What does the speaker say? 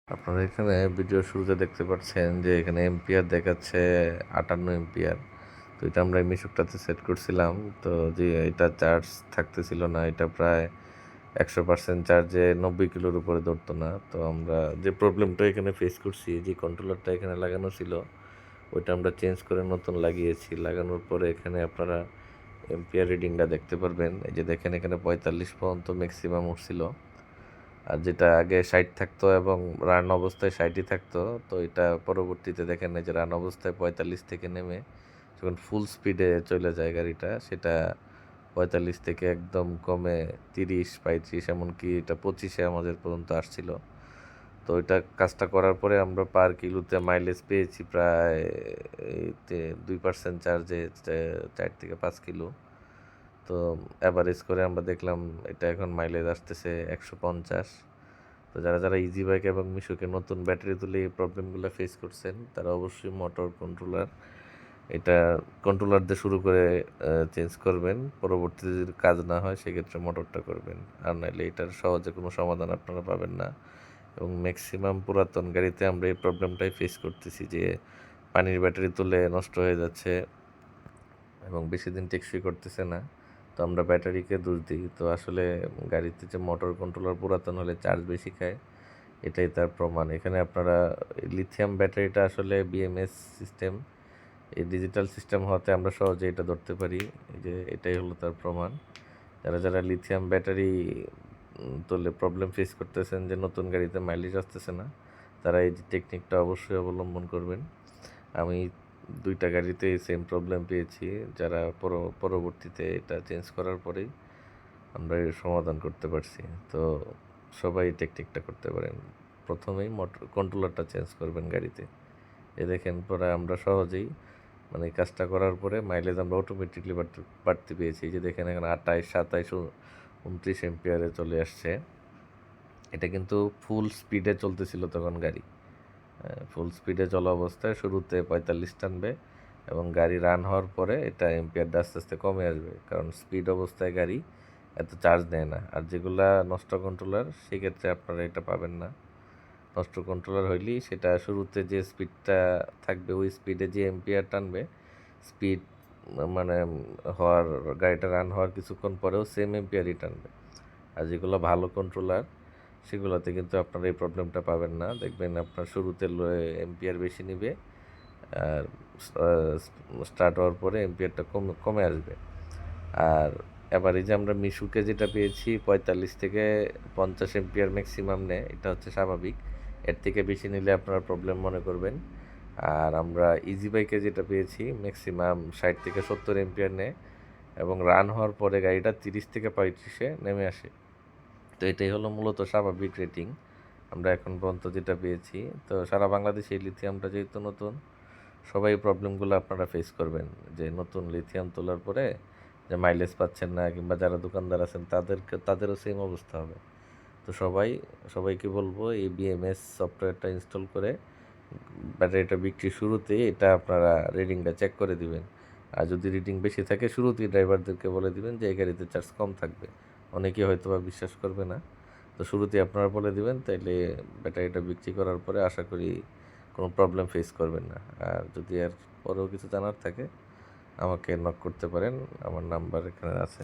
আপনারা এখানে ভিডিও শুরুতে দেখতে পাচ্ছেন যে এখানে এম্পিয়ার দেখাচ্ছে 58 এম্পিয়ার। তো এটা আমরা এই মিশুকটাতে সেট করছিলাম। তো যে এটা চার্জ থাকতেছিল না, এটা প্রায় 100% চার্জে 90 কিলোর উপরে ধরতো না। তো আমরা যে প্রবলেমটা এখানে ফেস করছি, যে কন্ট্রোলারটা এখানে লাগানো ছিল ওইটা আমরা চেঞ্জ করে নতুন লাগিয়েছি। লাগানোর পরে এখানে আপনারা এম্পিয়ার রিডিংটা দেখতে পারবেন। এই যে দেখেন এখানে 45 পর্যন্ত ম্যাক্সিমাম উঠছিল, আর যেটা আগে 60 থাকতো এবং রান অবস্থায় 60ই থাকতো। তো এটা পরবর্তীতে দেখেন এই যে রান অবস্থায় 45 থেকে নেমে যখন ফুল স্পিডে চলে যায় গাড়িটা, সেটা 45 থেকে একদম কমে 30, 35, এমনকি এটা 25-এ আমাদের পর্যন্ত আসছিল। তো এটা কাজটা করার পরে আমরা পার কিলোতে মাইলেজ পেয়েছি প্রায় 2% চার্জে 4 থেকে 5 কিলো। তো অ্যাভারেজ করে আমরা দেখলাম এটা এখন মাইলেজ আসতেছে 150। তো যারা যারা ইজি বাইক এবং মিশুকে নতুন ব্যাটারি তুলে এই প্রবলেমগুলো ফেস করছেন, তারা অবশ্যই মোটর কন্ট্রোলার এটা কন্ট্রোলার দিয়ে শুরু করে চেঞ্জ করবেন। পরবর্তীতে যদি কাজ না হয় সেক্ষেত্রে মোটরটা করবেন, আর নাহলে এটার সহজে কোনো সমাধান আপনারা পাবেন না। এবং ম্যাক্সিমাম পুরাতন গাড়িতে আমরা এই প্রবলেমটাই ফেস করতেছি যে পানির ব্যাটারি তুলে নষ্ট হয়ে যাচ্ছে এবং বেশি দিন টেকসই করতেছে না। তো আমরা ব্যাটারিকে দোষ দিই। তো আসলে গাড়িতে যে মোটর কন্ট্রোলার পুরাতন হলে চার্জ বেশি খায়, এটাই তার প্রমাণ। এখানে আপনারা লিথিয়াম ব্যাটারিটা আসলে বিএমএস সিস্টেম, এই ডিজিটাল সিস্টেম হওয়াতে আমরা সহজে এটা ধরতে পারি। এই যে এটাই হলো তার প্রমাণ। যারা যারা লিথিয়াম ব্যাটারি তুললে প্রবলেম ফেস করতেছেন যে নতুন গাড়িতে মাইলেজ আসতেছে না, তারা এই যে টেকনিকটা অবশ্যই অবলম্বন করবেন। আমি 2টা গাড়িতেই সেম প্রবলেম পেয়েছি, যারা পরবর্তীতে এটা চেঞ্জ করার পরেই আমরা এর সমাধান করতে পারছি। তো সবাই এই টেকনিকটা করতে পারেন। প্রথমেই মোটর কন্ট্রোলারটা চেঞ্জ করবেন গাড়িতে। এ দেখেন পরে আমরা সহজেই মানে এই কাজটা করার পরে মাইলেজ আমরা অটোমেটিকলি বাড়তে পেয়েছি। এই যে দেখেন এখানে 28, 27, 29 এম্পিয়ারে চলে আসছে। এটা কিন্তু ফুল স্পিডে চলতেছিল তখন গাড়ি। ফুল স্পিডে চলা অবস্থায় শুরুতে 45 টানবে এবং গাড়ি রান হওয়ার পরে এটা এম্পিয়ারটা আস্তে আস্তে কমে আসবে, কারণ স্পিড অবস্থায় গাড়ি এত চার্জ নেয় না। আর যেগুলা নষ্ট কন্ট্রোলার সেক্ষেত্রে আপনারা এটা পাবেন না। নষ্ট কন্ট্রোলার হইলেই সেটা শুরুতে যে স্পিডটা থাকবে ওই স্পিডে যে এম্পিয়ার টানবে, স্পিড মানে হওয়ার গাড়িটা রান হওয়ার কিছুক্ষণ পরেও সেম এম্পিয়ারই টানবে। আর যেগুলো ভালো কন্ট্রোলার সেগুলোতে কিন্তু আপনারা এই প্রবলেমটা পাবেন না। দেখবেন আপনার শুরুতে এম্পিয়ার বেশি নিবে, আর স্টার্ট হওয়ার পরে এম্পিয়ারটা কমে আসবে। আর এবার এই যে আমরা মিশুকে যেটা পেয়েছি 45 থেকে 50 এম্পিয়ার ম্যাক্সিমাম নেয়, এটা হচ্ছে স্বাভাবিক। এর থেকে বেশি নিলে আপনারা প্রবলেম মনে করবেন। আর আমরা ইজি বাইকে যেটা পেয়েছি ম্যাক্সিমাম 60 থেকে 70 এম্পিয়ার নেয় এবং রান হওয়ার পরে গাড়িটা 30 থেকে 35-এ নেমে আসে। তো এটাই হলো মূলত স্বাভাবিক রেটিং আমরা এখন পর্যন্ত যেটা পেয়েছি। তো সারা বাংলাদেশে এই লিথিয়ামটা যেহেতু নতুন, সবাই প্রবলেমগুলো আপনারা ফেস করবেন যে নতুন লিথিয়াম তোলার পরে যে মাইলেজ পাচ্ছেন না, কিংবা যারা দোকানদার আছেন তাদেরও সেম অবস্থা হবে। তো সবাইকে বলবো এই বিএমএস সফটওয়্যারটা ইনস্টল করে ব্যাটারিটা বিক্রির শুরুতেই এটা আপনারা রিডিংটা চেক করে দিবেন। আর যদি রিডিং বেশি থাকে শুরুতেই ড্রাইভারদেরকে বলে দিবেন যে এই গাড়িতে চার্জ কম থাকবে। অনেকে হয়তো বা বিশ্বাস করবে না। তো শুরুতেই আপনারা বলে দিবেন, তাইলে ব্যাটারিটা বিক্রি করার পরে আশা করি কোনো প্রবলেম ফেস করবেন না। আর যদি এর পরেও কিছু জানার থাকে আমাকে নক করতে পারেন, আমার নাম্বার এখানে আছে।